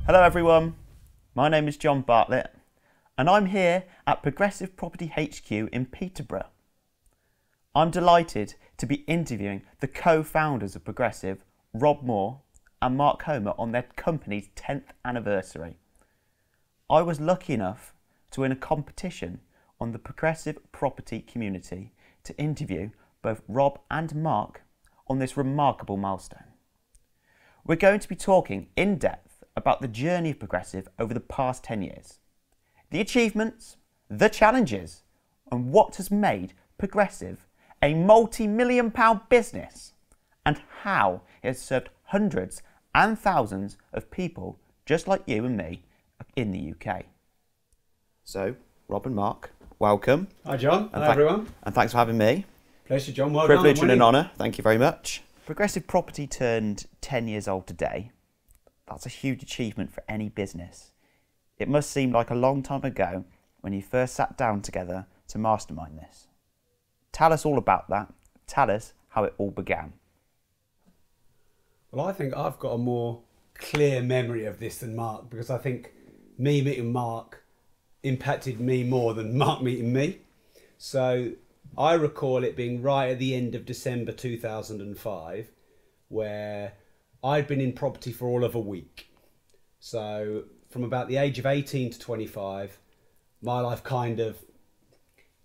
Hello everyone, my name is John Bartlett and I'm here at Progressive Property HQ in Peterborough. I'm delighted to be interviewing the co-founders of Progressive, Rob Moore and Mark Homer, on their company's 10th anniversary. I was lucky enough to win a competition on the Progressive Property community to interview both Rob and Mark on this remarkable milestone. We're going to be talking in depth about the journey of Progressive over the past 10 years, the achievements, the challenges, and what has made Progressive a multi-million-pound business, and how it has served hundreds and thousands of people just like you and me in the UK. So, Rob and Mark, welcome. Hi John, hello everyone. And thanks for having me. Pleasure John, well Privilege done. and an honour, thank you very much. Progressive Property turned 10 years old today. That's a huge achievement for any business. It must seem like a long time ago when you first sat down together to mastermind this. Tell us all about that. Tell us how it all began. Well, I think I've got a more clear memory of this than Mark, because I think me meeting Mark impacted me more than Mark meeting me. So I recall it being right at the end of December 2005, where I'd been in property for all of a week. So from about the age of 18 to 25, my life it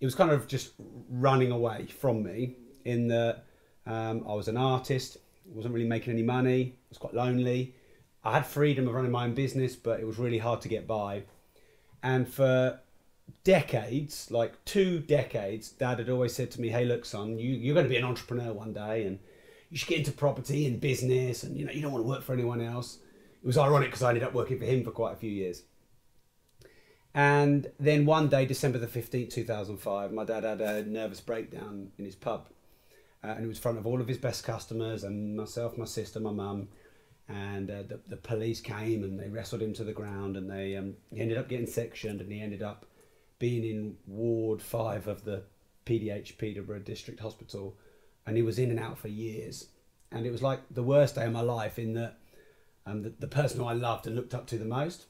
was kind of just running away from me, in that I was an artist, wasn't really making any money, was quite lonely. I had freedom of running my own business, but it was really hard to get by. And for decades, like 2 decades, Dad had always said to me, hey look son, you're going to be an entrepreneur one day and you should get into property and business, and you don't want to work for anyone else. It was ironic because I ended up working for him for quite a few years. And then one day, December the 15th, 2005, my dad had a nervous breakdown in his pub. And it was in front of all of his best customers and myself, my sister, my mum. And the police came and they wrestled him to the ground, and he ended up getting sectioned, and he ended up being in Ward 5 of the PDH, Peterborough District Hospital. And he was in and out for years. And it was like the worst day of my life, in that the person who I loved and looked up to the most,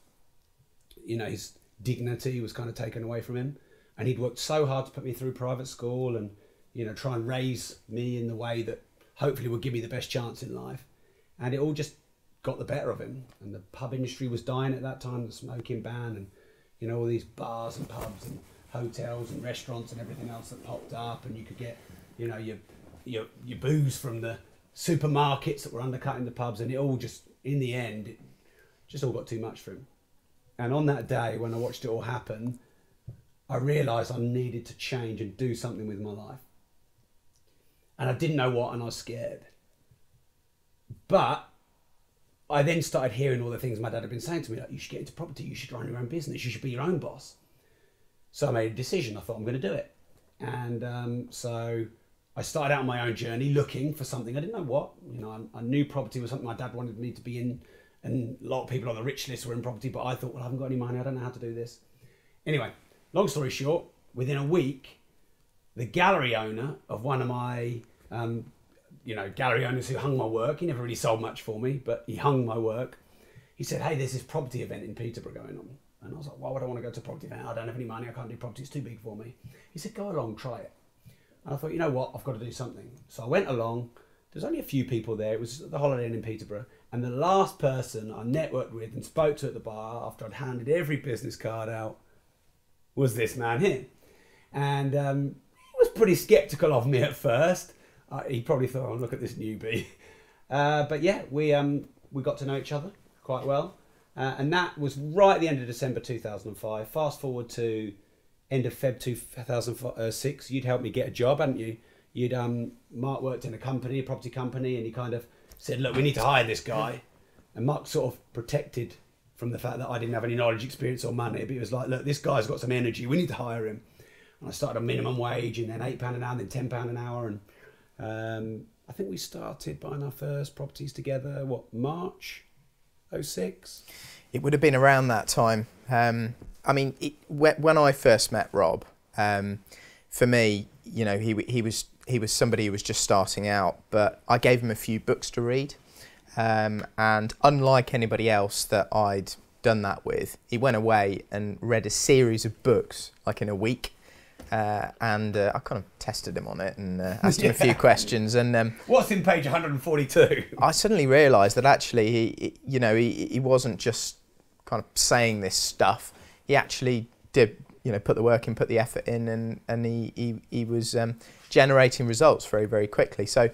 his dignity was kind of taken away from him. And he'd worked so hard to put me through private school and, try and raise me in the way that hopefully would give me the best chance in life. And it all just got the better of him. And the pub industry was dying at that time, the smoking ban, and, all these bars and pubs and hotels and restaurants and everything else that popped up. And you could get, your booze from the supermarkets that were undercutting the pubs. And it all just, in the end, it just all got too much for him. And on that day, when I watched it all happen, I realised I needed to change and do something with my life. And I didn't know what, and I was scared. But I then started hearing all the things my dad had been saying to me, like, you should get into property, you should run your own business, you should be your own boss. So I made a decision. I thought, I'm going to do it. And so I started out on my own journey looking for something. I didn't know what. I knew property was something my dad wanted me to be in, and a lot of people on the rich list were in property, but I thought, well, I haven't got any money, I don't know how to do this. Anyway, long story short, within a week, the gallery owner of one of my, gallery owners who hung my work, he never really sold much for me, but he hung my work. He said, hey, there's this property event in Peterborough going on. And I was like, why would I want to go to a property event? I don't have any money, I can't do property, it's too big for me. He said, go along, try it. And I thought, you know what, I've got to do something. So I went along. There's only a few people there. It was the Holiday Inn in Peterborough. And the last person I networked with and spoke to at the bar, after I'd handed every business card out, was this man here. And he was pretty sceptical of me at first. He probably thought, oh, look at this newbie. But yeah, we got to know each other quite well. And that was right at the end of December 2005. Fast forward to end of Feb 2006. You'd helped me get a job, hadn't you? Mark worked in a property company, and he kind of said, look, we need to hire this guy. And Mark sort of protected from the fact that I didn't have any knowledge, experience or money, but he was like, look, this guy's got some energy, we need to hire him. And I started on minimum wage, and then £8 an hour, and then £10 an hour. And I think we started buying our first properties together, March 06? It would have been around that time. When I first met Rob, for me, he was somebody who was just starting out, but I gave him a few books to read. And unlike anybody else that I'd done that with, he went away and read a series of books, like in a week. And I kind of tested him on it and asked him a few questions. And what's in page 142? I suddenly realised that actually, he wasn't just kind of saying this stuff. He actually did, put the work in, put the effort in, and he was generating results very, very quickly. So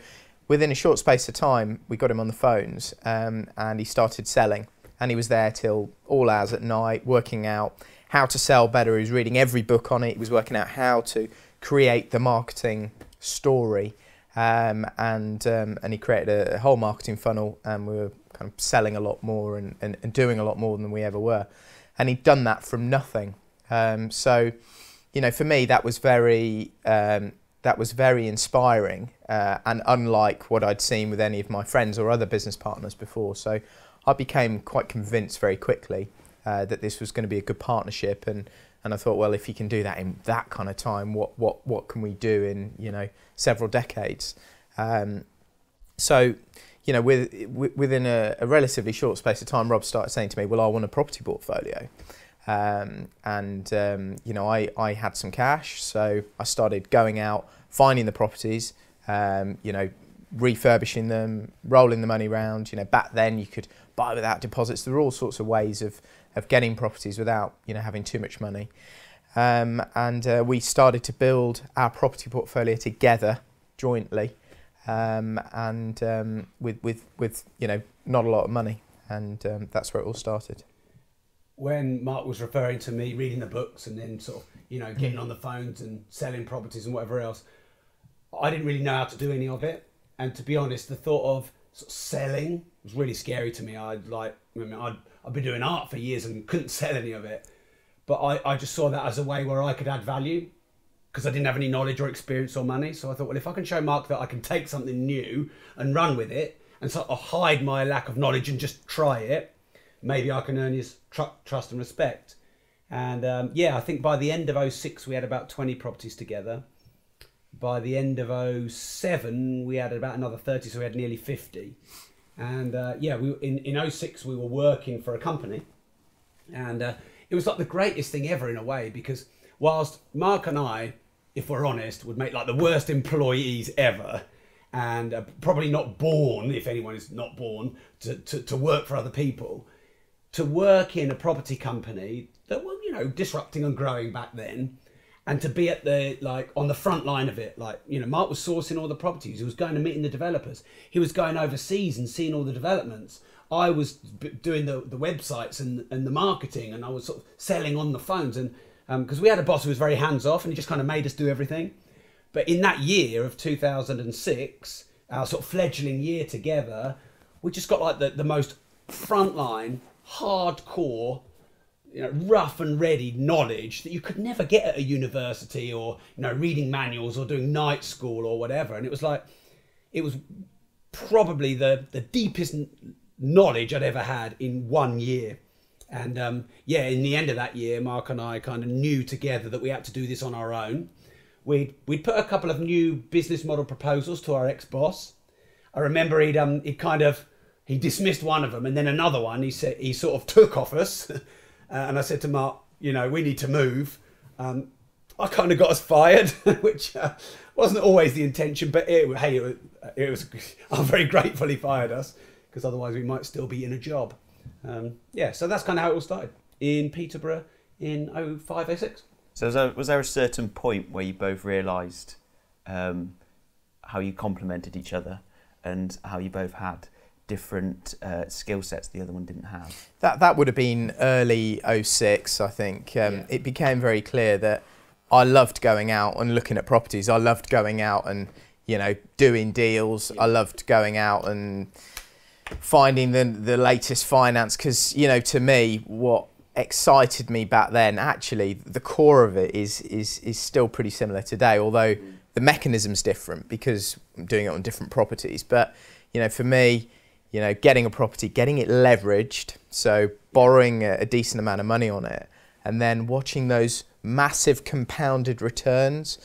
within a short space of time, we got him on the phones, and he started selling. And he was there till all hours at night, working out how to sell better. He was reading every book on it. He was working out how to create the marketing story, and he created a whole marketing funnel, and we were kind of selling a lot more and doing a lot more than we ever were. And he'd done that from nothing. So, for me, that was very inspiring, and unlike what I'd seen with any of my friends or other business partners before. So I became quite convinced very quickly that this was going to be a good partnership, and I thought, well, if you can do that in that kind of time, what can we do in several decades? So within a relatively short space of time, Rob started saying to me, well, I want a property portfolio, and I had some cash, so I started going out, finding the properties, refurbishing them, rolling the money around. Back then you could buy without deposits. There were all sorts of ways of getting properties without having too much money, and we started to build our property portfolio together jointly, and with not a lot of money, and that's where it all started. When Mark was referring to me reading the books and then sort of getting on the phones and selling properties and whatever else, I didn't really know how to do any of it. And to be honest, the thought of sort of selling was really scary to me. I'd been doing art for years and couldn't sell any of it. But I just saw that as a way where I could add value, because I didn't have any knowledge or experience or money. So I thought, well, if I can show Mark that I can take something new and run with it and sort of hide my lack of knowledge and just try it, maybe I can earn his trust and respect. And I think by the end of 2006, we had about 20 properties together. By the end of 2007, we had about another 30, so we had nearly 50. And in 2006, we were working for a company. And it was like the greatest thing ever in a way, because whilst Mark and I, if we're honest, would make like the worst employees ever, and probably not born, if anyone is not born, to work for other people, to work in a property company that were, disrupting and growing back then, and to be at on the front line of it. Mark was sourcing all the properties. He was going and meeting the developers. He was going overseas and seeing all the developments. I was doing the websites and the marketing, and I was sort of selling on the phones. And because we had a boss who was very hands off, and he just kind of made us do everything. But in that year of 2006, our sort of fledgling year together, we just got like the most frontline, hardcore, rough and ready knowledge that you could never get at a university, or reading manuals or doing night school or whatever. And it was probably the deepest knowledge I'd ever had in 1 year. And in the end of that year, Mark and I kind of knew together that we had to do this on our own. We'd put a couple of new business model proposals to our ex-boss. I remember he dismissed one of them, and then another one he sort of took off us. And I said to Mark, we need to move. I kind of got us fired, which wasn't always the intention, but it was. I'm very grateful he fired us, because otherwise we might still be in a job. So that's kind of how it all started in Peterborough in 2005, 2006. So was there a certain point where you both realised how you complemented each other and how you both had different skill sets the other one didn't have? That would have been early 2006, I think. It became very clear that I loved going out and looking at properties. I loved going out and doing deals. I loved going out and finding the latest finance, because to me, what excited me back then, actually the core of it is still pretty similar today, although the mechanism's different because I'm doing it on different properties. But for me, getting a property, getting it leveraged, so borrowing a decent amount of money on it, and then watching those massive compounded returns,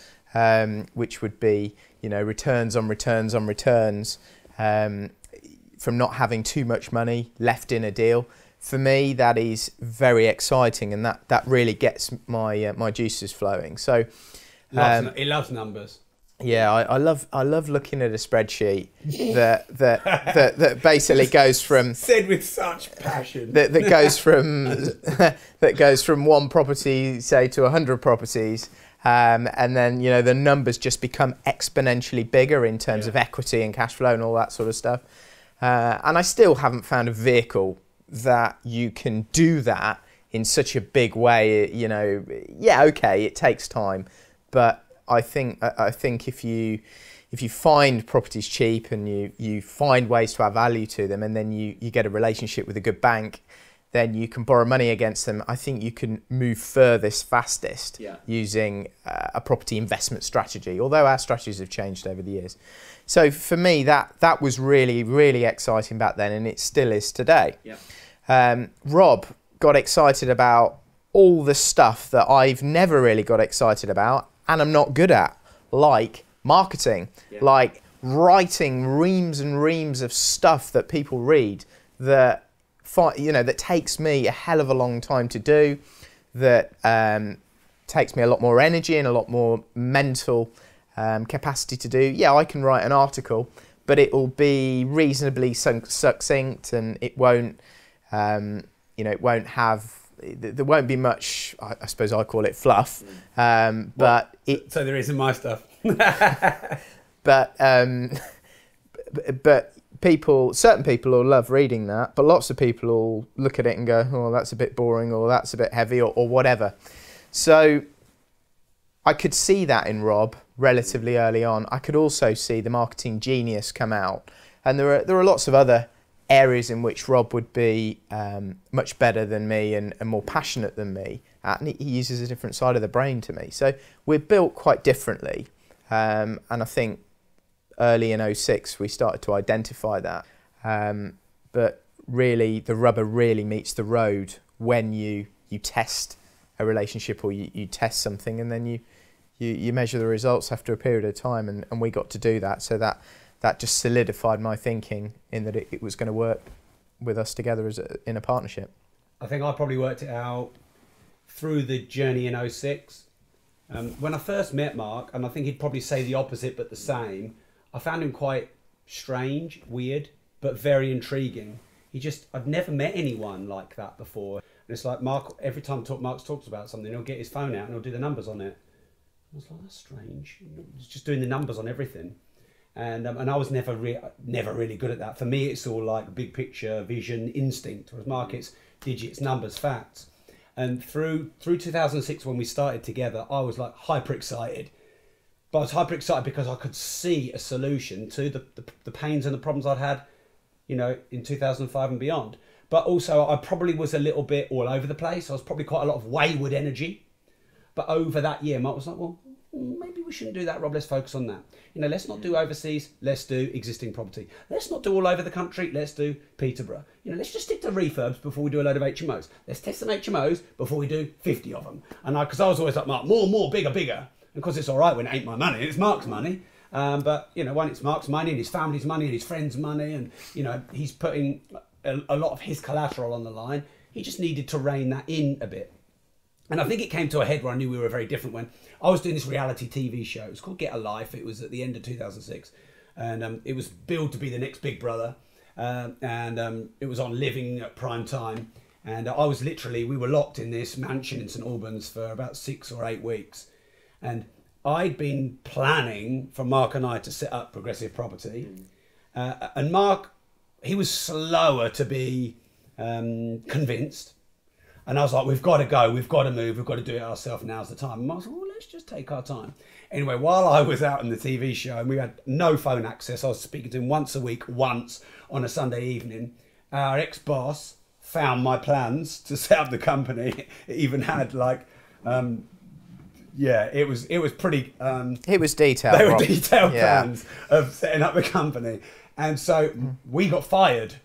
which would be returns on returns on returns, from not having too much money left in a deal. for me, that is very exciting, and that really gets my my juices flowing. So He loves numbers. yeah, I love looking at a spreadsheet that basically goes from Said with such passion. that goes from that goes from one property, say, to 100 properties. And then, you know, the numbers just become exponentially bigger in terms of equity and cash flow and all that sort of stuff. And I still haven't found a vehicle that you can do that in such a big way. You know, yeah, okay, it takes time, but I think if you find properties cheap and you find ways to add value to them, and then you get a relationship with a good bank, then you can borrow money against them. I think you can move furthest, fastest using a property investment strategy, although our strategies have changed over the years. So for me, that was really, really exciting back then, and it still is today. Yeah. Rob got excited about all the stuff that I've never really got excited about and I'm not good at, like marketing, like writing reams and reams of stuff that people read that that takes me a hell of a long time to do, that takes me a lot more energy and a lot more mental capacity to do. Yeah, I can write an article, but it will be reasonably succinct, and it won't, it won't have, there won't be much, I suppose I call it fluff, but so there isn't my stuff. but certain people will love reading that, but lots of people will look at it and go, oh, that's a bit boring, or that's a bit heavy, or whatever. So I could see that in Rob relatively early on. I could also see the marketing genius come out. And there are lots of other areas in which Rob would be much better than me and more passionate than me. And he uses a different side of the brain to me. So we're built quite differently. And I think early in 2006 we started to identify that, but really the rubber really meets the road when you test a relationship, or you test something, and then you measure the results after a period of time, and we got to do that. So that just solidified my thinking in that it was going to work with us together in a partnership. I think I probably worked it out through the journey in 2006. When I first met Mark, and I think he'd probably say the opposite but the same, I found him quite strange, weird, but very intriguing. I'd never met anyone like that before. And it's like Mark, every time Mark talks about something, he'll get his phone out and he'll do the numbers on it. I was like, that's strange. He's just doing the numbers on everything. And I was never really good at that. For me, it's all like big picture, vision, instinct. Whereas Mark, it's digits, numbers, facts. And through 2006, when we started together, I was like hyper excited. But I was hyper excited because I could see a solution to the pains and the problems I'd had, in 2005 and beyond. But also I probably was a little bit all over the place. I was probably quite a lot of wayward energy. But over that year, Mark was like, well, maybe we shouldn't do that, Rob. Let's focus on that. Let's not do overseas. Let's do existing property. Let's not do all over the country. Let's do Peterborough. Let's just stick to refurbs before we do a load of HMOs. Let's test some HMOs before we do 50 of them. And because I was always like, Mark, more, bigger. And because it's all right when it ain't my money, it's Mark's money. But, when it's Mark's money and his family's money and his friends' money, and, he's putting a lot of his collateral on the line, he just needed to rein that in a bit. And I think it came to a head where I knew we were very different when I was doing this reality TV show. It was called Get a Life. It was at the end of 2006. And it was billed to be the next Big Brother. And it was on Living at prime time. And we were locked in this mansion in St Albans for about 6 or 8 weeks. And I'd been planning for Mark and I to set up Progressive Property. And Mark, he was slower to be convinced. And I was like, we've got to go, we've got to move, we've got to do it ourselves, now's the time. And Mark was like, well, let's just take our time. Anyway, while I was out in the TV show and we had no phone access, I was speaking to him once a week, once on a Sunday evening, our ex-boss found my plans to set up the company. It even had like... it was pretty... it was detailed, They were detailed plans of setting up the company. And so we got fired.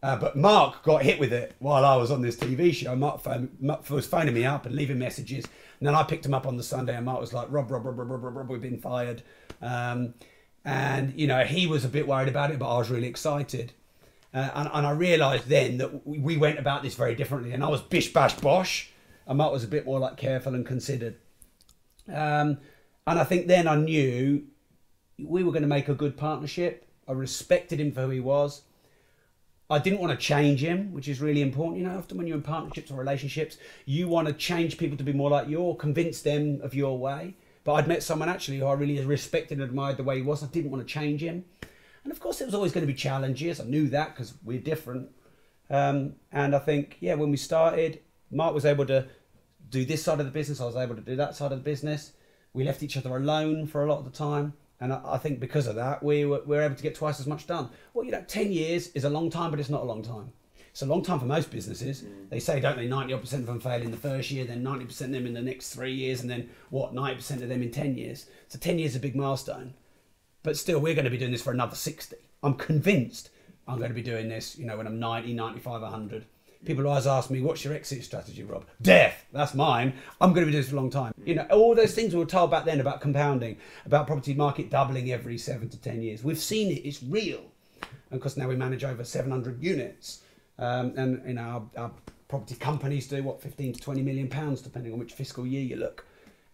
But Mark got hit with it while I was on this TV show. Mark was phoning me up and leaving messages. And then I picked him up on the Sunday and Mark was like, Rob, we've been fired. And, he was a bit worried about it, but I was really excited. And I realised then that we went about this very differently. And I was bish bash bosh, and Mark was a bit more like careful and considered. And I think then I knew we were going to make a good partnership. I respected him for who he was. I didn't want to change him, which is really important. You know, often when you're in partnerships or relationships, you want to change people to be more like you or convince them of your way. But I'd met someone actually who I really respected and admired the way he was. I didn't want to change him. And of course, there was always going to be challenges. I knew that because we're different. And I think, yeah, when we started, Mark was able to do this side of the business. I was able to do that side of the business. We left each other alone for a lot of the time. And I think because of that, we were able to get twice as much done. Well, you know, 10 years is a long time, but it's not a long time. It's a long time for most businesses. They say, don't they, 90% of them fail in the first year, then 90% of them in the next 3 years, and then, 90% of them in 10 years. So 10 years is a big milestone. But still, we're going to be doing this for another 60. I'm convinced I'm going to be doing this, you know, when I'm 90, 95, 100. People always ask me, what's your exit strategy, Rob? Death, that's mine. I'm going to be doing this for a long time. You know, all those things we were told back then about compounding, about property market doubling every 7 to 10 years. We've seen it, it's real. And of course, now we manage over 700 units. And, you know, our property companies do, 15 to 20 million pounds, depending on which fiscal year you look.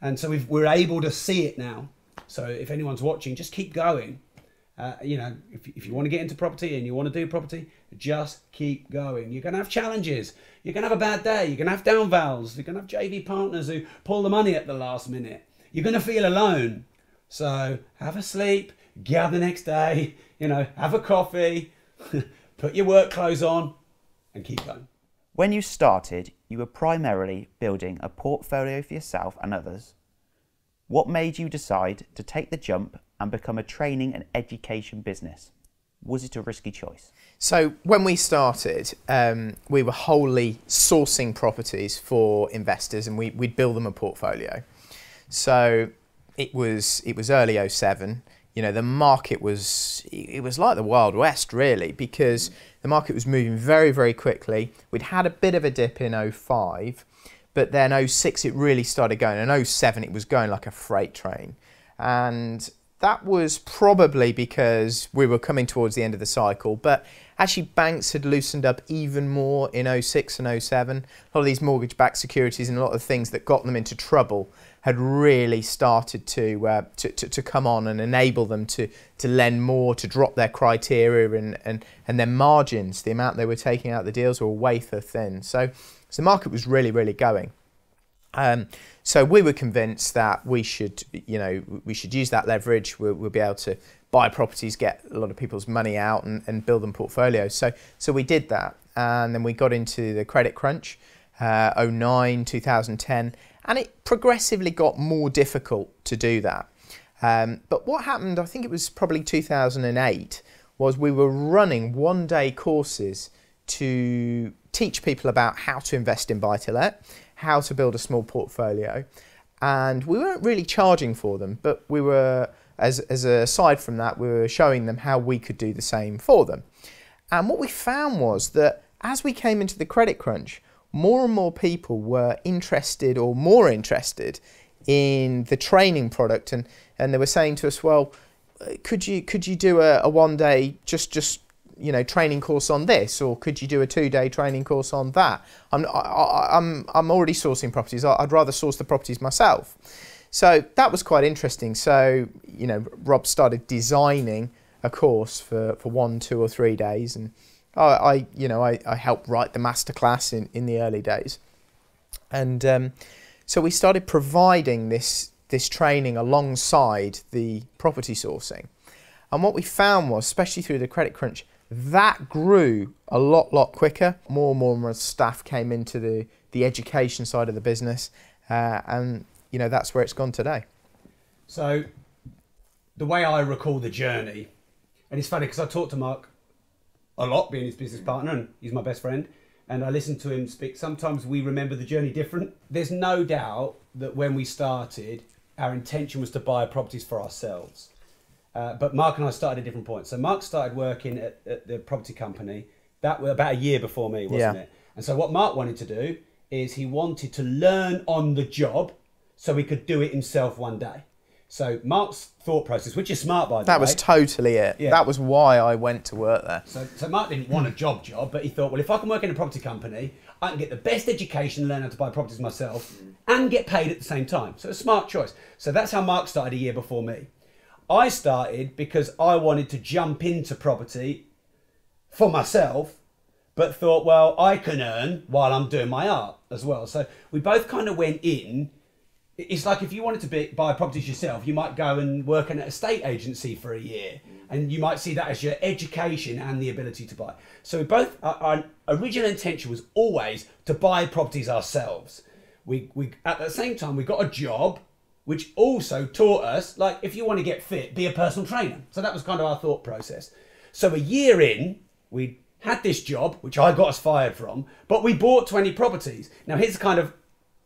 And so we're able to see it now. So if anyone's watching, just keep going. You know, if you want to get into property and you want to do property, just keep going. You're going to have challenges. You're going to have a bad day. You're going to have down vals. You're going to have JV partners who pull the money at the last minute. You're going to feel alone. So have a sleep, get up the next day, you know, have a coffee, put your work clothes on and keep going. When you started, you were primarily building a portfolio for yourself and others. What made you decide to take the jump and become a training and education business? Was it a risky choice? So when we started, we were wholly sourcing properties for investors, and we'd build them a portfolio. So it was early '07. You know, the market was like the Wild West, really, because the market was moving very, very quickly. We'd had a bit of a dip in '05, but then '06 it really started going, and '07 it was going like a freight train. And that was probably because we were coming towards the end of the cycle, but actually banks had loosened up even more in '06 and '07. A lot of these mortgage-backed securities and a lot of things that got them into trouble had really started to come on and enable them to lend more, to drop their criteria and their margins. The amount they were taking out the deals were wafer thin. So the market was really, really going. So we were convinced that we should use that leverage. We'll be able to buy properties, get a lot of people's money out and build them portfolios. So we did that. And then we got into the credit crunch, 09, 2010, and it progressively got more difficult to do that. But what happened, I think it was probably 2008, was we were running one-day courses to teach people about how to invest in buy-to-let, how to build a small portfolio, and we weren't really charging for them, but we were, as aside from that, we were showing them how we could do the same for them. And what we found was that as we came into the credit crunch, more and more people were interested or more interested in the training product, and they were saying to us, well, could you do a one-day just training course on this, or could you do a 2-day training course on that? I'm already sourcing properties. I'd rather source the properties myself. So that was quite interesting. So Rob started designing a course for 1, 2 or 3 days, and I helped write the masterclass in the early days, and so we started providing this training alongside the property sourcing. And what we found was, especially through the credit crunch, that grew a lot quicker. More and more staff came into the education side of the business, and that's where it's gone today. So the way I recall the journey, and it's funny because I talk to Mark a lot, being his business partner, and he's my best friend, and I listen to him speak. Sometimes we remember the journey different. There's no doubt that when we started, our intention was to buy properties for ourselves. But Mark and I started at different points. So Mark started working at the property company that was about a year before me, wasn't it? And so what Mark wanted to do is he wanted to learn on the job so he could do it himself one day. So Mark's thought process, which is smart by the way. That was totally it. Yeah. That was why I went to work there. So Mark didn't want a job, but he thought, well, if I can work in a property company, I can get the best education, learn how to buy properties myself, and get paid at the same time. So it's a smart choice. So that's how Mark started a year before me. I started because I wanted to jump into property for myself, but thought, well, I can earn while I'm doing my art as well. So we both kind of went in. It's like if you wanted to buy properties yourself, you might go and work in an estate agency for a year, and you might see that as your education and the ability to buy. So we both, our original intention was always to buy properties ourselves. We at the same time, we got a job, which also taught us, like, if you want to get fit, be a personal trainer. So that was kind of our thought process. So a year in, we had this job, which I got us fired from, but we bought 20 properties. Now here's a kind of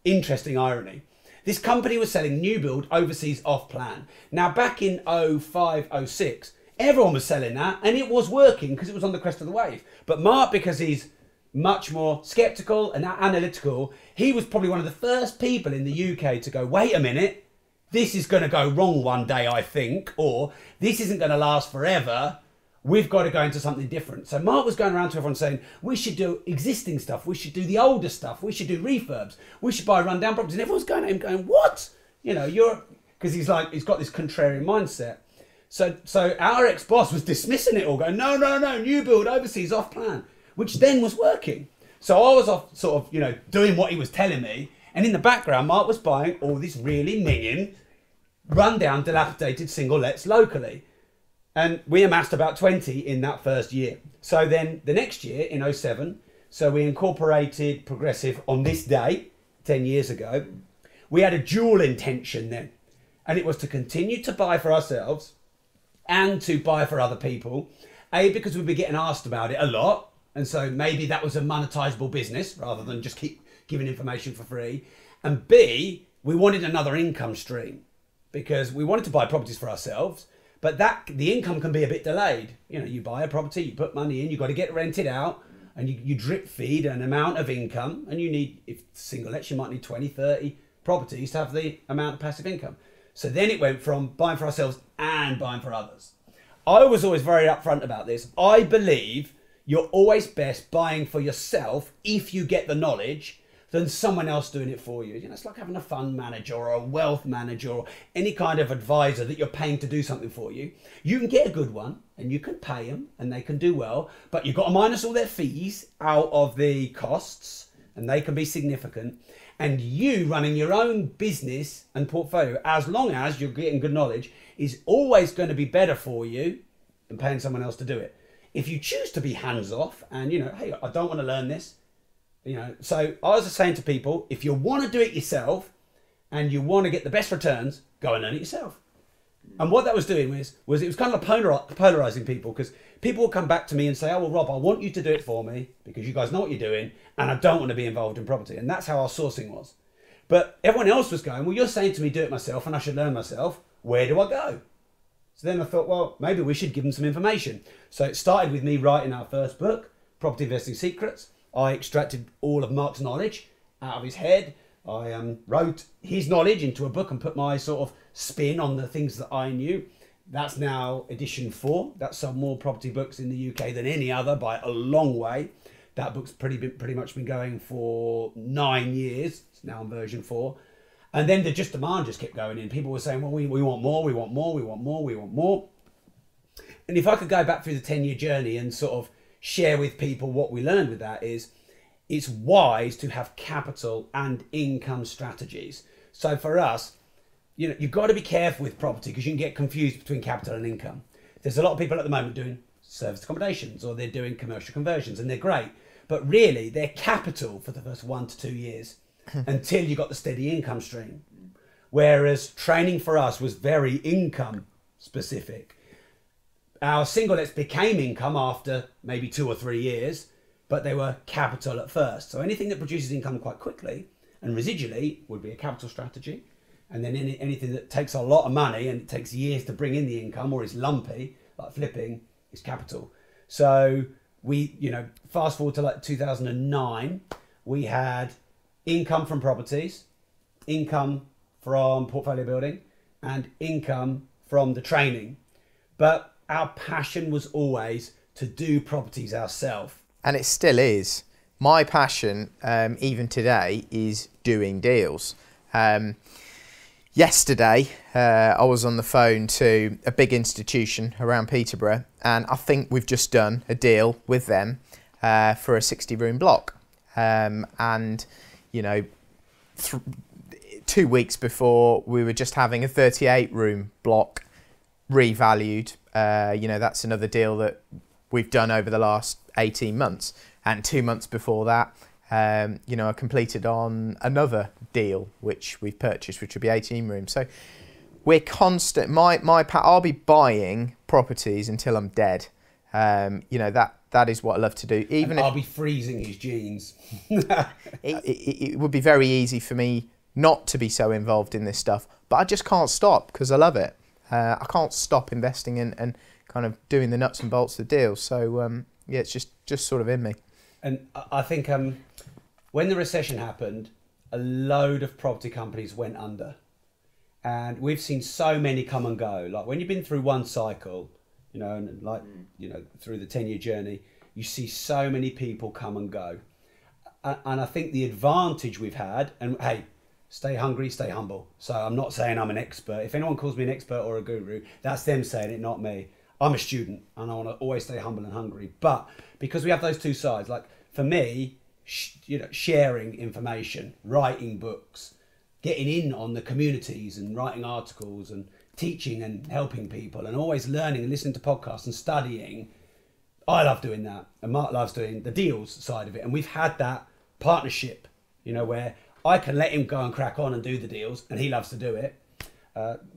interesting irony. This company was selling new build overseas off plan. Now back in 05, 06, everyone was selling that and it was working because it was on the crest of the wave. But Mark, because he's much more skeptical and analytical, he was probably one of the first people in the UK to go, wait a minute, this is going to go wrong one day, I think, or this isn't going to last forever. We've got to go into something different. So Mark was going around to everyone saying, we should do existing stuff. We should do the older stuff. We should do refurbs. We should buy rundown properties. And everyone's going at him going, what? You know, because he's got this contrarian mindset. So our ex-boss was dismissing it all, going, no, new build overseas off plan, which then was working. So I was off sort of, you know, doing what he was telling me. And in the background, Mark was buying all these really minging, rundown, dilapidated single lets locally. And we amassed about 20 in that first year. So then the next year, in 07, so we incorporated Progressive on this day, 10 years ago. We had a dual intention then. And it was to continue to buy for ourselves and to buy for other people. A, because we'd be getting asked about it a lot. And so maybe that was a monetizable business rather than just keep giving information for free. And B, we wanted another income stream because we wanted to buy properties for ourselves. But the income can be a bit delayed. You know, you buy a property, you put money in, you've got to get rented out, and you drip feed an amount of income, and you need, if single lets, you might need 20, 30 properties to have the amount of passive income. So then it went from buying for ourselves and buying for others. I was always very upfront about this. I believe you're always best buying for yourself if you get the knowledge than someone else doing it for you. You know, it's like having a fund manager or a wealth manager or any kind of advisor that you're paying to do something for you. You can get a good one and you can pay them and they can do well, but you've got to minus all their fees out of the costs and they can be significant. And you running your own business and portfolio, as long as you're getting good knowledge, is always going to be better for you than paying someone else to do it. If you choose to be hands off and, you know, hey, I don't want to learn this, you know, so I was saying to people, if you want to do it yourself and you want to get the best returns, go and learn it yourself. And what that was doing was it was kind of polarizing people, because people will come back to me and say, oh, well, Rob, I want you to do it for me because you guys know what you're doing and I don't want to be involved in property. And that's how our sourcing was. But everyone else was going, well, you're saying to me, do it myself and I should learn myself. Where do I go? So then I thought, well, maybe we should give them some information. So it started with me writing our first book, Property Investing Secrets. I extracted all of Mark's knowledge out of his head. I wrote his knowledge into a book and put my sort of spin on the things that I knew. That's now edition 4. That's sold more property books in the UK than any other by a long way. That book's pretty much been going for 9 years. It's now on version 4. And then the demand just kept going in. People were saying, well, we want more, we want more, we want more, we want more. And if I could go back through the 10-year journey and sort of share with people what we learned with that is, it's wise to have capital and income strategies. So for us, you know, you've got to be careful with property because you can get confused between capital and income. There's a lot of people at the moment doing service accommodations or they're doing commercial conversions and they're great, but really they're capital for the first 1 to 2 years until you got the steady income stream. Whereas training for us was very income specific. Our single lets became income after maybe 2 or 3 years, but they were capital at first. So anything that produces income quite quickly and residually would be a capital strategy. And then anything that takes a lot of money and it takes years to bring in the income or is lumpy, like flipping, is capital. So we, you know, fast forward to like 2009, we had income from properties, income from portfolio building, and income from the training. But our passion was always to do properties ourselves. And it still is. My passion, even today, is doing deals. Yesterday, I was on the phone to a big institution around Peterborough, and I think we've just done a deal with them for a 60-room block. And, you know, 2 weeks before, we were just having a 38-room block revalued. You know, that's another deal that we've done over the last 18 months. And 2 months before that, you know, I completed on another deal which we've purchased, which would be 18 rooms. So we're constant. I'll be buying properties until I'm dead. You know, that is what I love to do. Even if I'll be freezing his jeans. it would be very easy for me not to be so involved in this stuff, but I just can't stop because I love it. I can't stop investing in and kind of doing the nuts and bolts of the deals. So yeah, it's just sort of in me. And I think when the recession happened, a load of property companies went under. And we've seen so many come and go. Like when you've been through one cycle, you know, and like, you know, through the 10-year journey, you see so many people come and go. And I think the advantage we've had, and hey, stay hungry, stay humble. So I'm not saying I'm an expert. If anyone calls me an expert or a guru, that's them saying it, not me. I'm a student and I want to always stay humble and hungry. But because we have those two sides, like for me, you know, sharing information, writing books, getting in on the communities and writing articles and teaching and helping people and always learning and listening to podcasts and studying. I love doing that. And Mark loves doing the deals side of it. And we've had that partnership, you know, where I can let him go and crack on and do the deals and he loves to do it.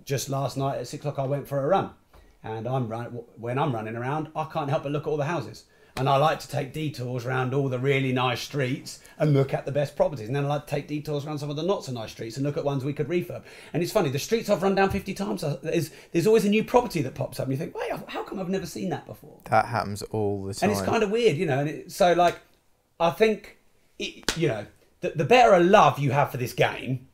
Just last night at 6 o'clock, I went for a run. And when I'm running around, I can't help but look at all the houses. And I like to take detours around all the really nice streets and look at the best properties. And then I like to take detours around some of the not so nice streets and look at ones we could refurb. And it's funny, the streets I've run down 50 times, there's always a new property that pops up. And you think, wait, how come I've never seen that before? That happens all the time. And it's kind of weird, you know. And so, like, I think, you know, the better a love you have for this game,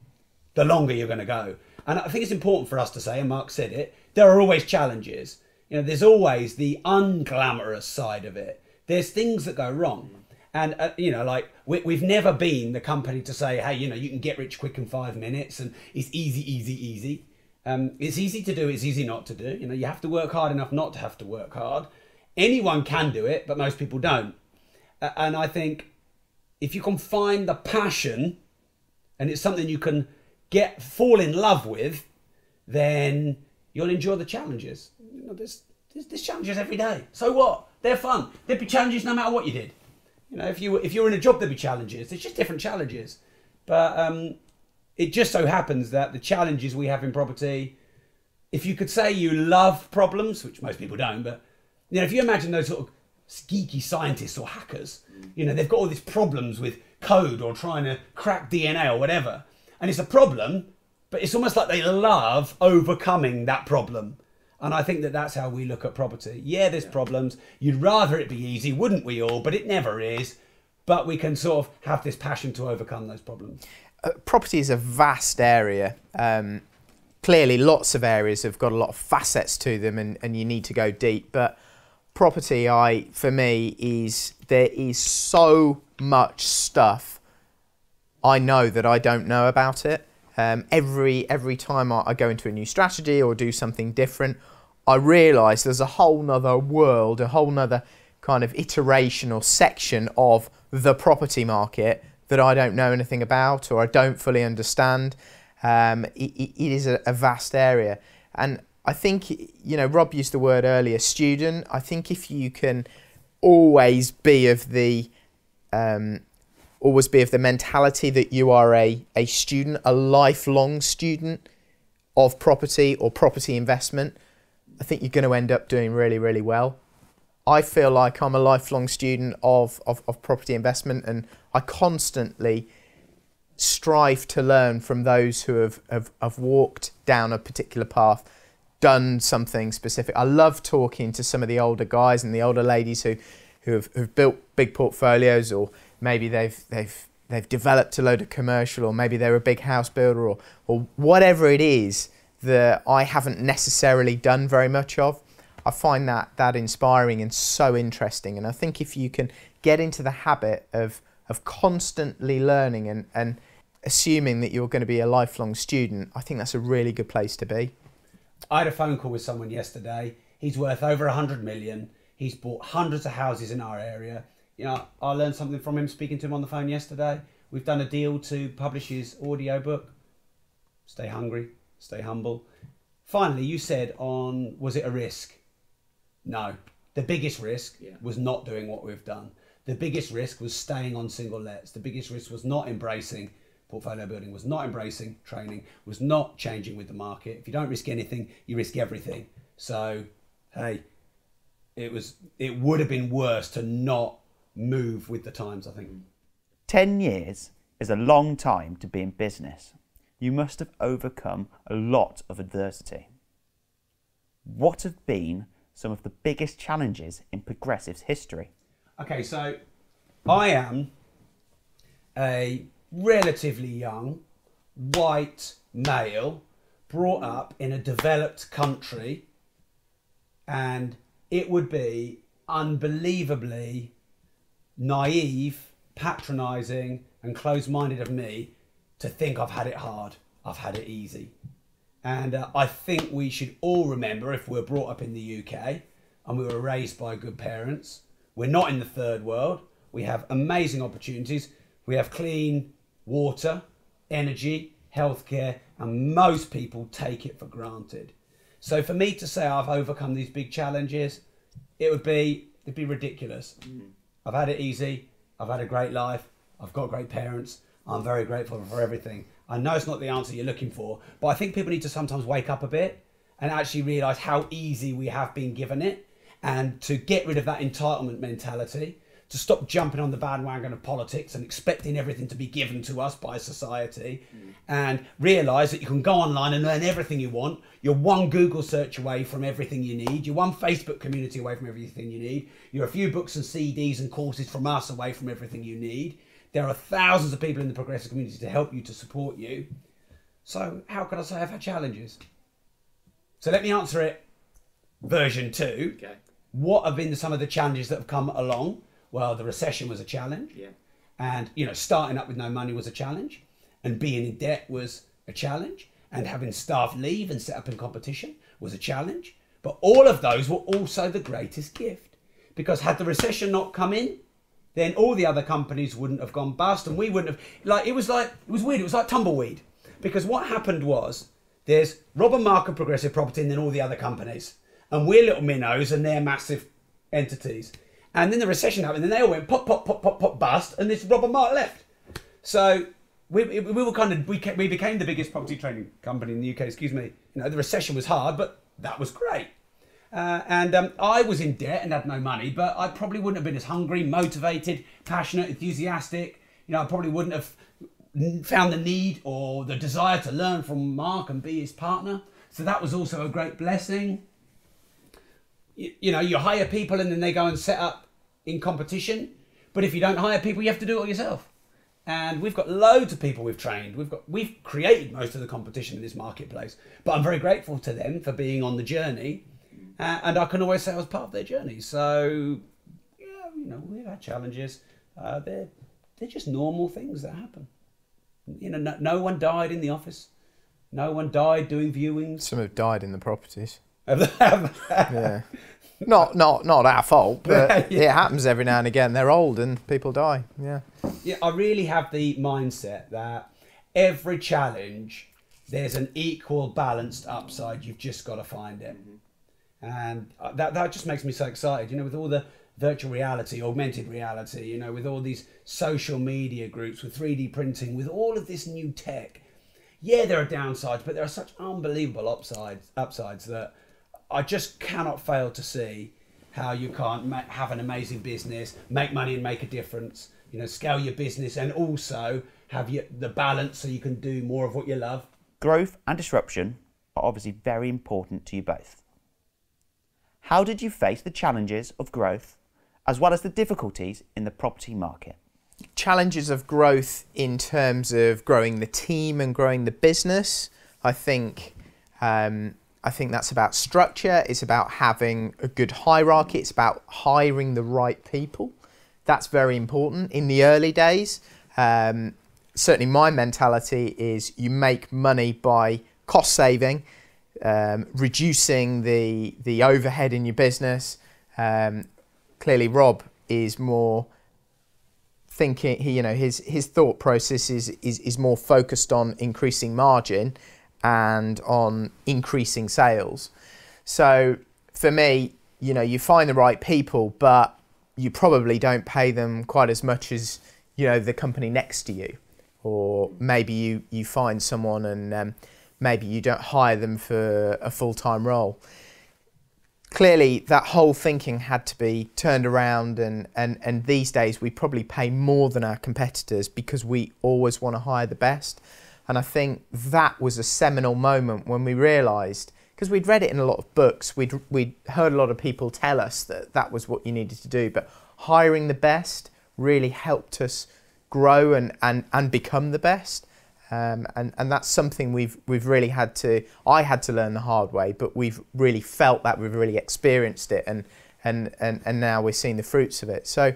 the longer you're going to go. And I think it's important for us to say, and Mark said it, there are always challenges. You know, there's always the unglamorous side of it. There's things that go wrong. And, you know, like, we've never been the company to say, hey, you know, you can get rich quick in 5 minutes and it's easy, easy, easy. It's easy to do, it's easy not to do. You know, you have to work hard enough not to have to work hard. Anyone can do it, but most people don't. And I think if you can find the passion and it's something you can fall in love with, then you'll enjoy the challenges. You know, there's challenges every day. So what? They're fun. There'd be challenges no matter what you did. You know, if you're in a job, there'd be challenges. There's just different challenges. But it just so happens that the challenges we have in property, if you could say you love problems, which most people don't, but you know, if you imagine those sort of geeky scientists or hackers, you know, they've got all these problems with code or trying to crack DNA or whatever, and it's a problem, but it's almost like they love overcoming that problem. And I think that that's how we look at property. Yeah, there's problems. You'd rather it be easy, wouldn't we all? But it never is. But we can sort of have this passion to overcome those problems. Property is a vast area. Clearly, lots of areas have got a lot of facets to them and you need to go deep. But property, for me, there is so much stuff I know that I don't know about it. Every time I go into a new strategy or do something different, I realise there's a whole nother world, a whole nother kind of iteration or section of the property market that I don't know anything about or I don't fully understand. It is a vast area. And I think, you know, Rob used the word earlier, student. I think if you can always be of the mentality that you are a student, a lifelong student of property or property investment, I think you're going to end up doing really, really well. I feel like I'm a lifelong student of property investment, and I constantly strive to learn from those who have walked down a particular path, done something specific. I love talking to some of the older guys and the older ladies who've built big portfolios, or maybe they've developed a load of commercial, or maybe they're a big house builder, or whatever it is. that I haven't necessarily done very much of. I find that inspiring and so interesting. And I think if you can get into the habit of constantly learning and assuming that you're going to be a lifelong student, I think that's a really good place to be. I had a phone call with someone yesterday. He's worth over 100 million. He's bought hundreds of houses in our area. You know, I learned something from him speaking to him on the phone yesterday. We've done a deal to publish his audio book. Stay hungry, stay humble. Finally, you said was it a risk? No. The biggest risk was not doing what we've done. The biggest risk was staying on single lets. The biggest risk was not embracing portfolio building, was not embracing training, was not changing with the market. If you don't risk anything, you risk everything. So, hey, it would have been worse to not move with the times, I think. 10 years is a long time to be in business. You must have overcome a lot of adversity. What have been some of the biggest challenges in Progressive's history? Okay, so I am a relatively young, white male, brought up in a developed country, and it would be unbelievably naive, patronising and closed-minded of me to think I've had it hard, I've had it easy. And I think we should all remember, if we're brought up in the UK and we were raised by good parents, we're not in the third world. We have amazing opportunities. We have clean water, energy, healthcare, and most people take it for granted. So for me to say I've overcome these big challenges, it'd be ridiculous. I've had it easy. I've had a great life. I've got great parents. I'm very grateful for everything. I know it's not the answer you're looking for, but I think people need to sometimes wake up a bit and actually realise how easy we have been given it, and to get rid of that entitlement mentality, to stop jumping on the bandwagon of politics and expecting everything to be given to us by society, and realise that you can go online and learn everything you want. You're one Google search away from everything you need. You're one Facebook community away from everything you need. You're a few books and CDs and courses from us away from everything you need. There are thousands of people in the progressive community to help you, to support you. So how can I say I've had challenges? So let me answer it version 2. Okay. What have been some of the challenges that have come along? Well, the recession was a challenge. Yeah. And, starting up with no money was a challenge. And being in debt was a challenge. And having staff leave and set up in competition was a challenge. But all of those were also the greatest gift. Because had the recession not come in, then all the other companies wouldn't have gone bust, and we wouldn't have... It was weird. It was like tumbleweed. Because what happened was, there's Rob and Mark of Progressive Property and then all the other companies. And we're little minnows and they're massive entities. And then the recession happened and they all went pop, pop, pop, pop, pop, bust, and this Rob and Mark left. So we became the biggest property training company in the UK, excuse me. The recession was hard, but that was great. I was in debt and had no money, but I probably wouldn't have been as hungry, motivated, passionate, enthusiastic. I probably wouldn't have found the need or the desire to learn from Mark and be his partner. So that was also a great blessing. You hire people and then they go and set up in competition. But if you don't hire people, you have to do it all yourself. And we've got loads of people we've trained. We've created most of the competition in this marketplace. But I'm very grateful to them for being on the journey. And I can always say I was part of their journey. So, yeah, we've had challenges. They're just normal things that happen. No one died in the office. No one died doing viewings. Some have died in the properties. Yeah. Not our fault, but it happens every now and again. They're old and people die. Yeah. Yeah, I really have the mindset that every challenge, there's an equal balanced upside. You've just got to find it. And that just makes me so excited, with all the virtual reality, augmented reality, with all these social media groups, with 3D printing, with all of this new tech. Yeah, there are downsides, but there are such unbelievable upsides that I just cannot fail to see how you can't have an amazing business, make money and make a difference, scale your business and also have the balance so you can do more of what you love. Growth and disruption are obviously very important to you both. How did you face the challenges of growth as well as the difficulties in the property market? Challenges of growth in terms of growing the team and growing the business. I think I think that's about structure. It's about having a good hierarchy. It's about hiring the right people. That's very important in the early days. Certainly my mentality is you make money by cost saving, reducing the overhead in your business. Clearly Rob is more thinking, his thought process is more focused on increasing margin and on increasing sales. So for me, you find the right people, but you probably don't pay them quite as much as, the company next to you. Or maybe you find someone and maybe you don't hire them for a full-time role. Clearly, that whole thinking had to be turned around, and these days we probably pay more than our competitors because we always want to hire the best. And I think that was a seminal moment when we realised, because we'd read it in a lot of books, we'd heard a lot of people tell us that was what you needed to do, but hiring the best really helped us grow and become the best. And that's something we've really I had to learn the hard way, but we've really felt that, we've really experienced it, and now we're seeing the fruits of it. So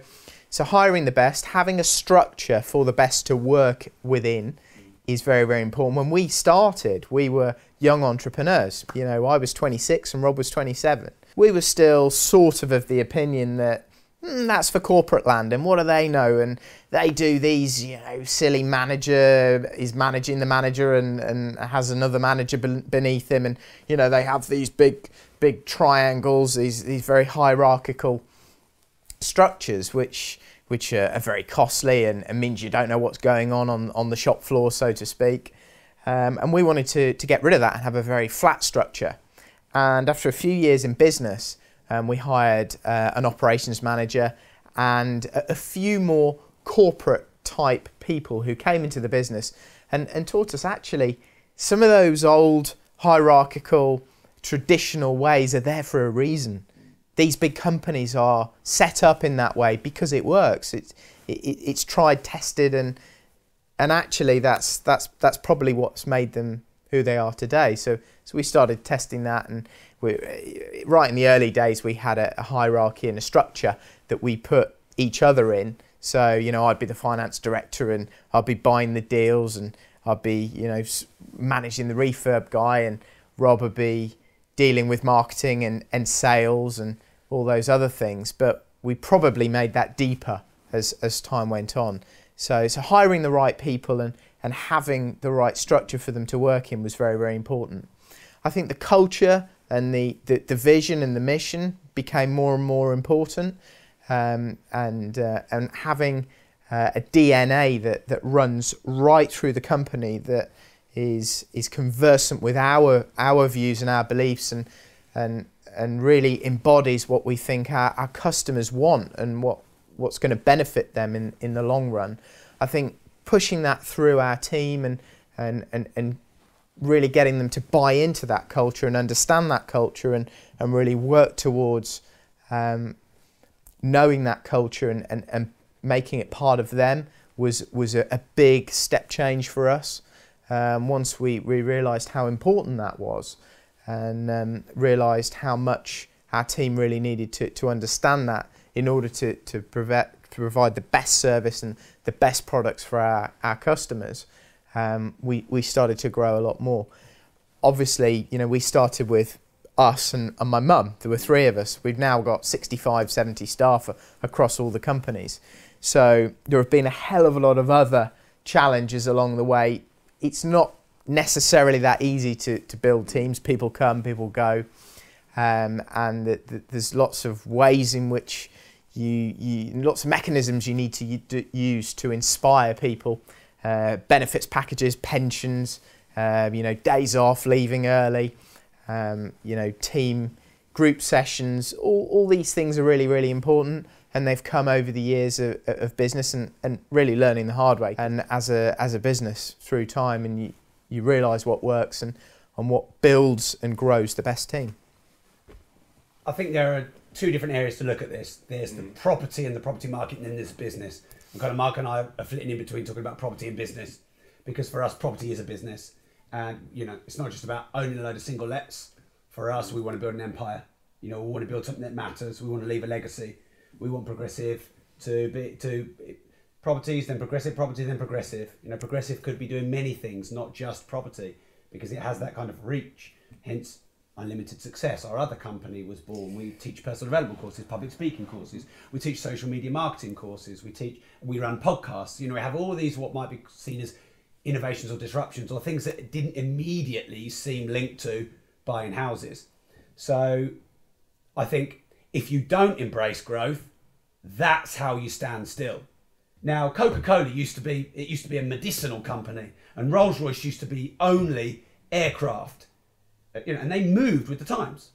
hiring the best, having a structure for the best to work within is very, very important. When we started, we were young entrepreneurs. I was 26 and Rob was 27. We were still sort of the opinion that that's for corporate land, and what do they know? And they do these, silly manager is managing the manager and has another manager beneath him, and they have these big triangles, these very hierarchical structures, which are very costly and means you don't know what's going on the shop floor, so to speak. And we wanted to get rid of that and have a very flat structure. And after a few years in business, we hired an operations manager and a few more corporate type people who came into the business and taught us actually some of those old hierarchical traditional ways are there for a reason. These big companies are set up in that way because it works. It's tried, tested, and actually that's probably what's made them who they are today. So we started testing that, and right in the early days we had a hierarchy and a structure that we put each other in. So I'd be the finance director and I'd be buying the deals, and I'd be managing the refurb guy, and Rob would be dealing with marketing and sales and all those other things. But we probably made that deeper as time went on. So hiring the right people and having the right structure for them to work in was very, very important. I think the culture and the vision and the mission became more and more important, and having a DNA that runs right through the company, that is conversant with our views and our beliefs, and really embodies what we think our customers want and what's going to benefit them in the long run. I think pushing that through our team and really getting them to buy into that culture and understand that culture and really work towards knowing that culture and making it part of them was a big step change for us. Once we realised how important that was, and realised how much our team really needed to understand that in order to provide the best service and the best products for our customers, we started to grow a lot more. Obviously, we started with us and my mum. There were three of us. We've now got 65, 70 staff across all the companies. So there have been a hell of a lot of other challenges along the way. It's not necessarily that easy to build teams. People come, people go, and there's lots of ways in which lots of mechanisms you need to use to inspire people. Benefits packages, pensions, days off, leaving early, team group sessions. All these things are really, really important, and they've come over the years of business and really learning the hard way. And as a business through time, and you realise what works and what builds and grows the best team. I think there are two different areas to look at this. There's the property and the property market, and then there's business. And kind of Mark and I are flitting in between talking about property and business, because for us, property is a business, And, you know, it's not just about owning a load of single lets. For us, we want to build an empire. You know, we want to build something that matters. We want to leave a legacy. We want progressive to properties, then progressive property, then progressive. You know, progressive could be doing many things, not just property, because it has that kind of reach. Hence, Unlimited Success. Our other company was born. We teach personal development courses, public speaking courses. We teach social media marketing courses. We run podcasts. You know, we have all these what might be seen as innovations or disruptions or things that didn't immediately seem linked to buying houses. So I think if you don't embrace growth, that's how you stand still. Now, Coca-Cola used to be a medicinal company, and Rolls-Royce used to be only aircraft. You know, and they moved with the times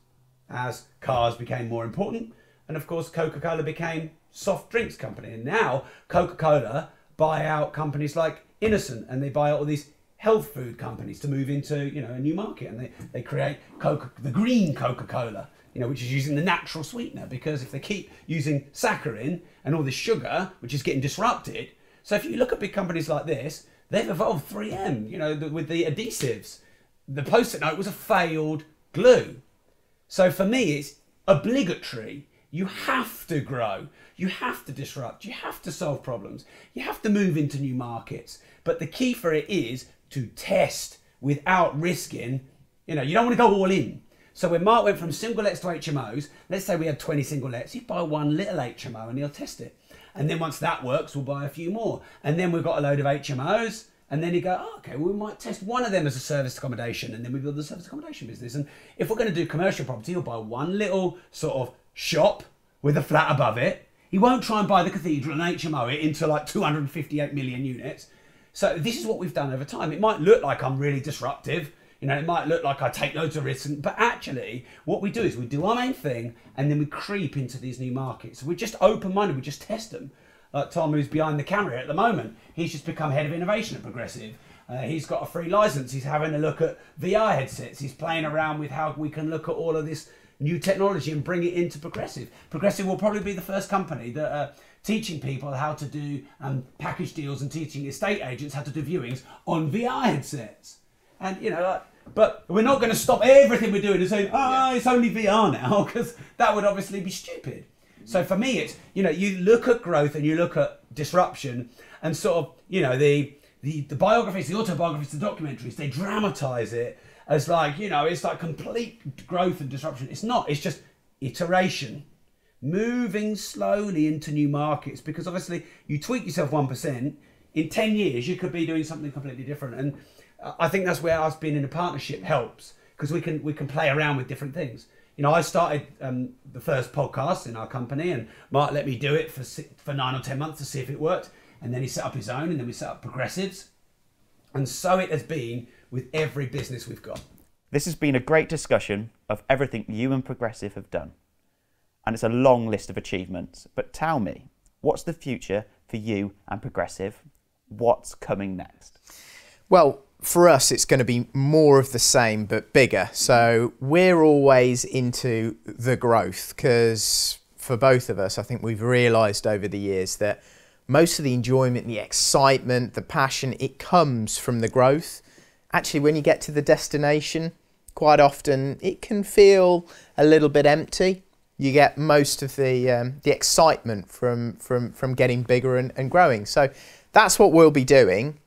as cars became more important, and of course Coca-Cola became soft drinks company, and now Coca-Cola buy out companies like Innocent, and they buy out all these health food companies to move into, you know, a new market, and they create the green Coca-Cola, you know, which is using the natural sweetener, because if they keep using saccharin and all this sugar, which is getting disrupted. So if you look at big companies like this, they've evolved 3M, you know, with the adhesives. The Post-it note was a failed glue. So for me, it's obligatory. You have to grow. You have to disrupt. You have to solve problems. You have to move into new markets. But the key for it is to test without risking. You know, you don't want to go all in. So when Mark went from single lets to HMOs, let's say we had 20 single lets, he'd buy one little HMO and he'll test it. And then once that works, we'll buy a few more. And then we've got a load of HMOs. And then you go, oh, okay, well, we might test one of them as a service accommodation, and then we build the service accommodation business. And if we're going to do commercial property, he'll buy one little sort of shop with a flat above it. He won't try and buy the cathedral and HMO it into like 258 million units. So this is what we've done over time. It might look like I'm really disruptive. You know, it might look like I take loads of risks, but actually what we do is we do our main thing and then we creep into these new markets. We're just open-minded, we just test them. Like Tom, who's behind the camera at the moment, he's just become head of innovation at Progressive. He's got a free license. He's having a look at VR headsets. He's playing around with how we can look at all of this new technology and bring it into Progressive. Progressive will probably be the first company that are teaching people how to do package deals and teaching estate agents how to do viewings on VR headsets. And, you know, but we're not going to stop everything we're doing and saying, it's only VR now, because that would obviously be stupid. So for me, it's, you know, you look at growth and you look at disruption and sort of, you know, the biographies, the autobiographies, the documentaries, they dramatise it as like, you know, it's like complete growth and disruption. It's not, it's just iteration, moving slowly into new markets, because obviously you tweak yourself 1%, in 10 years you could be doing something completely different. And I think that's where us being in a partnership helps, because we can play around with different things. You know, I started the first podcast in our company, and Mark let me do it for 9 or 10 months to see if it worked. And then he set up his own, and then we set up Progressives. And so it has been with every business we've got. This has been a great discussion of everything you and Progressive have done. And it's a long list of achievements. But tell me, what's the future for you and Progressive? What's coming next? Well, for us, it's going to be more of the same, but bigger. So we're always into the growth, because for both of us, I think we've realised over the years that most of the enjoyment, the excitement, the passion, it comes from the growth. Actually, when you get to the destination, quite often it can feel a little bit empty. You get most of the excitement from getting bigger and growing. So that's what we'll be doing.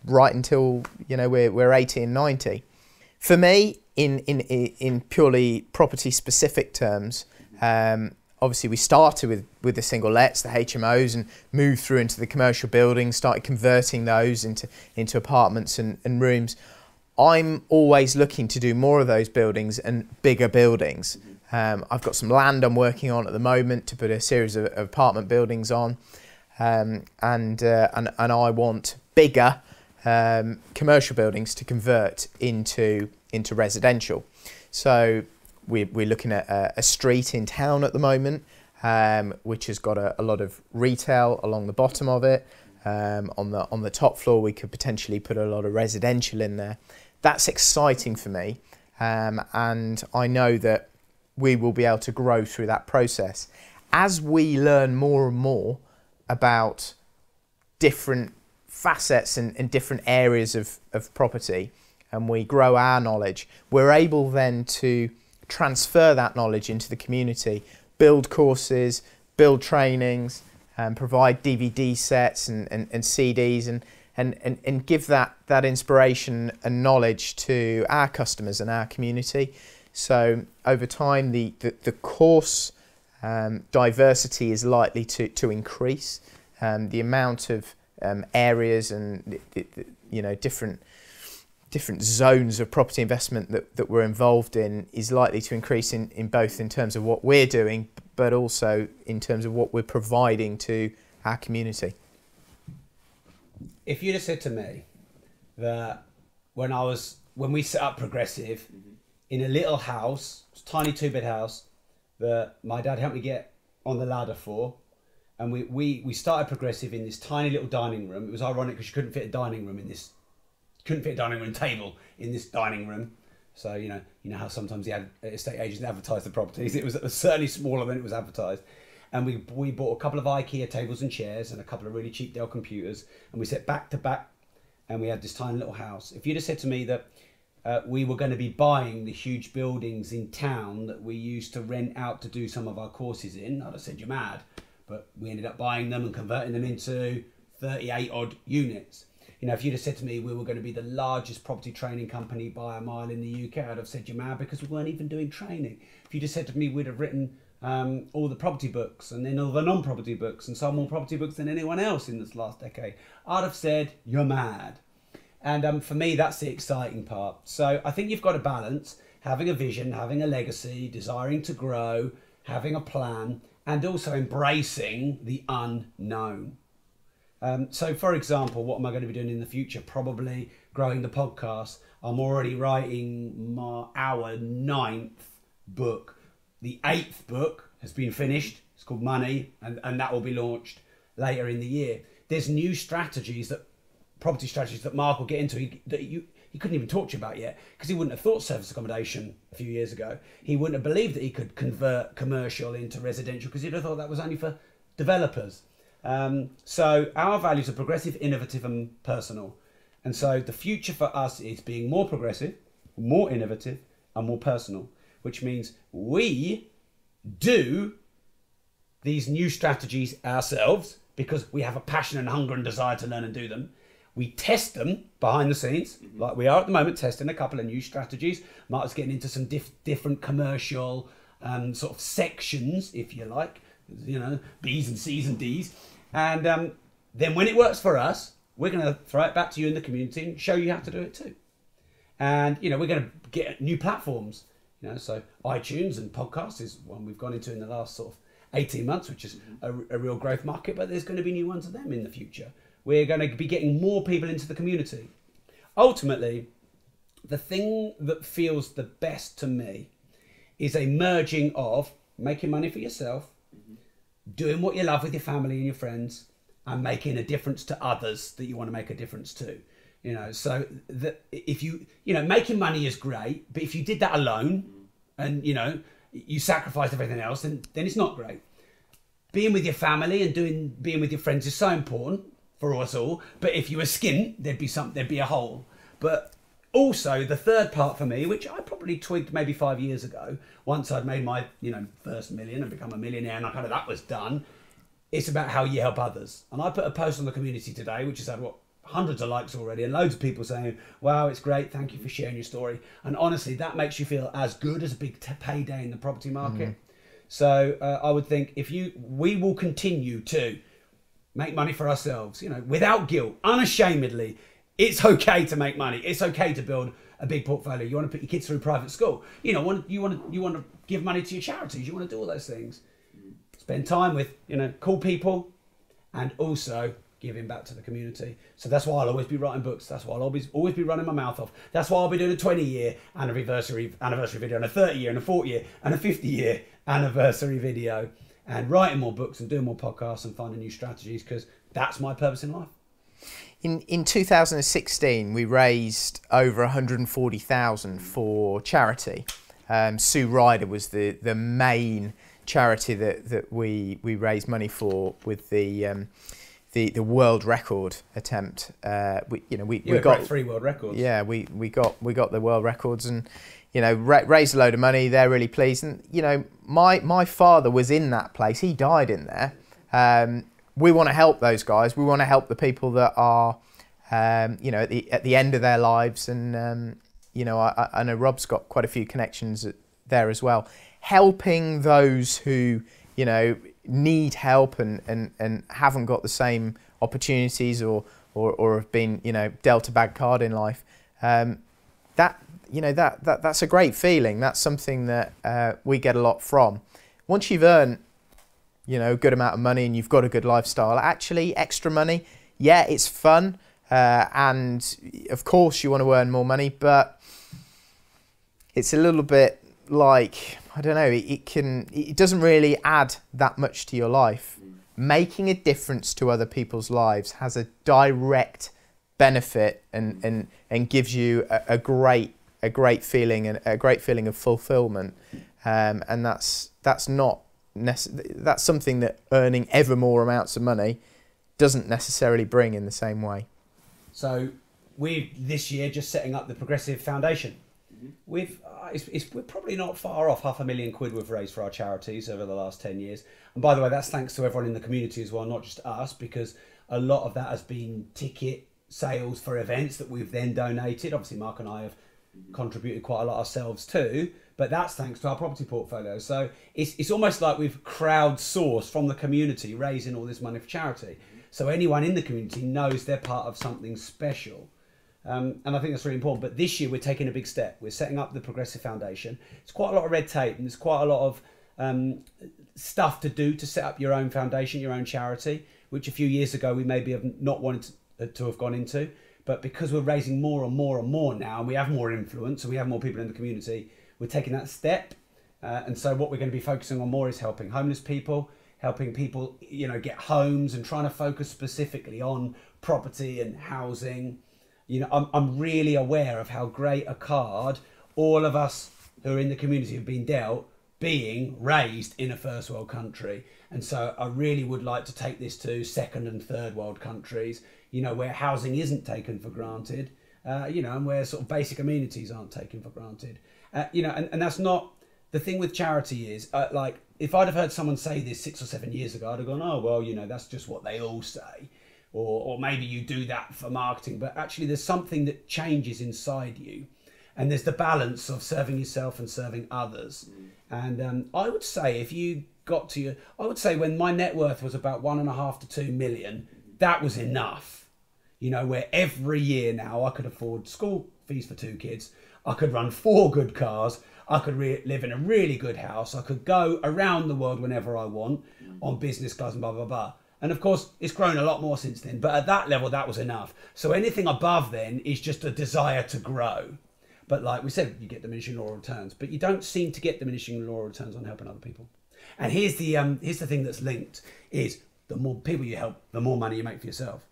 Right until, you know, we're 80 and 90. For me, in purely property specific terms, obviously we started with the single lets, the HMOs, and moved through into the commercial buildings, started converting those into apartments and rooms. I'm always looking to do more of those buildings and bigger buildings. I've got some land I'm working on at the moment to put a series of apartment buildings on, and I want bigger commercial buildings to convert into residential. So we're looking at a street in town at the moment, which has got a lot of retail along the bottom of it. On the top floor, we could potentially put a lot of residential in there. That's exciting for me, and I know that we will be able to grow through that process as we learn more and more about different facets and different areas of property. and we grow our knowledge, we're able then to transfer that knowledge into the community, build courses, build trainings, provide DVD sets and CDs and give that inspiration and knowledge to our customers and our community. So over time, the course diversity is likely to increase. The amount of areas and different zones of property investment that we're involved in is likely to increase in both in terms of what we're doing, but also in terms of what we're providing to our community. If you'd have said to me that when we set up Progressive in a little house, a tiny 2-bed house that my dad helped me get on the ladder for, and we started Progressive in this tiny little dining room. It was ironic because you couldn't fit a dining room table in this dining room. So you know how sometimes the estate agents advertise the properties. It was certainly smaller than it was advertised. And we bought a couple of IKEA tables and chairs and a couple of really cheap Dell computers, and we sat back to back, and we had this tiny little house. If you'd have said to me that we were going to be buying the huge buildings in town that we used to rent out to do some of our courses in, I'd have said you're mad. But we ended up buying them and converting them into 38 odd units. You know, if you'd have said to me we were going to be the largest property training company by a mile in the UK, I'd have said you're mad, because we weren't even doing training. If you'd have said to me we'd have written all the property books and then all the non-property books and sold more property books than anyone else in this last decade, I'd have said you're mad. And for me, that's the exciting part. So I think you've got to balance having a vision, having a legacy, desiring to grow, having a plan, and also embracing the unknown. So for example, what am I going to be doing in the future? Probably growing the podcast. I'm already writing our 9th book. The 8th book has been finished. It's called Money, and that will be launched later in the year. There's new property strategies that Mark will get into that he couldn't even talk to you about yet, because he wouldn't have thought service accommodation a few years ago. He wouldn't have believed that he could convert commercial into residential, because he'd have thought that was only for developers. So our values are progressive, innovative and personal. And so the future for us is being more progressive, more innovative and more personal, which means we do these new strategies ourselves because we have a passion and hunger and desire to learn and do them. We test them behind the scenes, like we are at the moment, testing a couple of new strategies. Mark's getting into some different commercial sort of sections, if you like, B's and C's and D's. And then when it works for us, we're going to throw it back to you in the community and show you how to do it too. And, we're going to get new platforms, so iTunes and podcasts is one we've gone into in the last sort of 18 months, which is a real growth market, but there's going to be new ones of them in the future. We're going to be getting more people into the community. Ultimately, the thing that feels the best to me is a merging of making money for yourself, doing what you love with your family and your friends, and making a difference to others that you want to make a difference to. So that if making money is great, but if you did that alone and, you sacrificed everything else, then it's not great. Being with your family and being with your friends is so important for us all. But if you were skint, there'd be a hole. But also the third part for me, which I probably twigged maybe 5 years ago, once I'd made my, first million and become a millionaire and that was done, it's about how you help others. And I put a post on the community today, which has had hundreds of likes already, and loads of people saying, wow, it's great, thank you for sharing your story. And honestly, that makes you feel as good as a big payday in the property market. So I would think we will continue to make money for ourselves, without guilt, unashamedly. It's okay to make money. It's okay to build a big portfolio. You want to put your kids through private school. You want to give money to your charities. You want to do all those things. Spend time with cool people, and also giving back to the community. So that's why I'll always be writing books. That's why I'll always be running my mouth off. That's why I'll be doing a 20-year anniversary video, and a 30-year, and a 40-year, and a 50-year anniversary video, and writing more books and doing more podcasts and finding new strategies, because that's my purpose in life. In 2016, we raised over 140,000 for charity. Sue Ryder was the main charity that we raised money for, with the the world record attempt. We got 3 world records. Yeah, we got the world records, and raised a load of money. They're really pleased, and my father was in that place. He died in there. We want to help those guys. We want to help the people that are at the end of their lives, and I know Rob's got quite a few connections there as well, helping those who need help and haven't got the same opportunities or have been dealt a bad card in life. That's a great feeling. That's something that we get a lot from. Once you've earned a good amount of money and you've got a good lifestyle, actually extra money, yeah, it's fun, and of course you want to earn more money, but it's a little bit like, I don't know, it doesn't really add that much to your life. Making a difference to other people's lives has a direct benefit and gives you a great feeling, and a great feeling of fulfillment, and that's something that earning ever more amounts of money doesn't necessarily bring in the same way. So we're this year just setting up the Progressive Foundation. We're probably not far off £500,000 we've raised for our charities over the last 10 years. And by the way, that's thanks to everyone in the community as well, not just us, because a lot of that has been ticket sales for events that we've then donated. Obviously, Mark and I have contributed quite a lot ourselves too, but that's thanks to our property portfolio. So it's almost like we've crowdsourced from the community, raising all this money for charity. So anyone in the community knows they're part of something special. And I think that's really important. But this year we're taking a big step. We're setting up the Progressive Foundation. It's quite a lot of red tape, and there's quite a lot of stuff to do to set up your own foundation, your own charity, which a few years ago we maybe have not wanted to have gone into. But because we're raising more and more and more now, and we have more influence, and we have more people in the community, we're taking that step. And so what we're going to be focusing on more is helping homeless people, helping people, get homes, and trying to focus specifically on property and housing. I'm really aware of how great a card all of us who are in the community have been dealt, being raised in a first world country. And so I really would like to take this to second and third world countries, where housing isn't taken for granted, and where sort of basic amenities aren't taken for granted. And that's not the thing with charity is, like, if I'd have heard someone say this 6 or 7 years ago, I'd have gone, oh, well, that's just what they all say. Or maybe you do that for marketing, but actually there's something that changes inside you, and there's the balance of serving yourself and serving others. And I would say I would say when my net worth was about 1.5 to 2 million, that was enough. Where every year now I could afford school fees for 2 kids, I could run 4 good cars, I could live in a really good house, I could go around the world whenever I want on business class and blah, blah, blah. And of course, it's grown a lot more since then. But at that level, that was enough. So anything above then is just a desire to grow. But like we said, you get diminishing law of returns. But you don't seem to get diminishing law of returns on helping other people. And here's the thing that's linked, is the more people you help, the more money you make for yourself.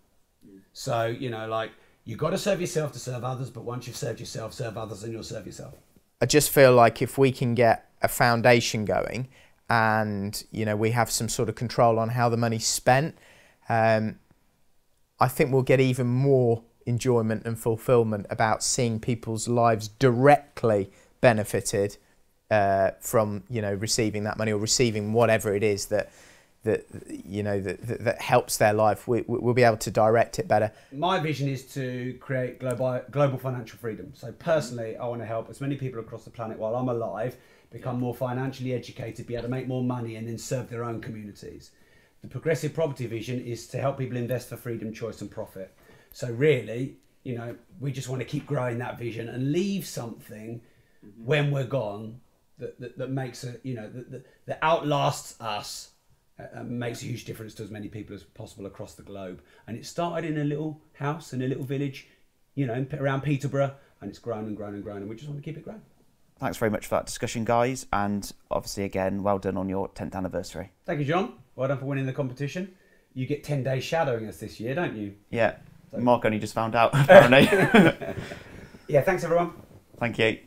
So, you've got to serve yourself to serve others. But once you've served yourself, serve others, and you'll serve yourself. I just feel like if we can get a foundation going, and we have some sort of control on how the money's spent, I think we'll get even more enjoyment and fulfillment about seeing people's lives directly benefited from receiving that money, or receiving whatever it is that helps their life. We'll be able to direct it better. My vision is to create global financial freedom. So personally, I want to help as many people across the planet while I'm alive become more financially educated, be able to make more money, and then serve their own communities. The Progressive Property vision is to help people invest for freedom, choice and profit. So really, we just want to keep growing that vision and leave something when we're gone that makes that outlasts us, makes a huge difference to as many people as possible across the globe. And it started in a little house in a little village, around Peterborough, and it's grown and grown and grown, and we just want to keep it growing. Thanks very much for that discussion, guys. And obviously, again, well done on your 10th anniversary. Thank you, John. Well done for winning the competition. You get 10 days shadowing us this year, don't you? Yeah. So Mark only just found out, apparently. Yeah, thanks, everyone. Thank you.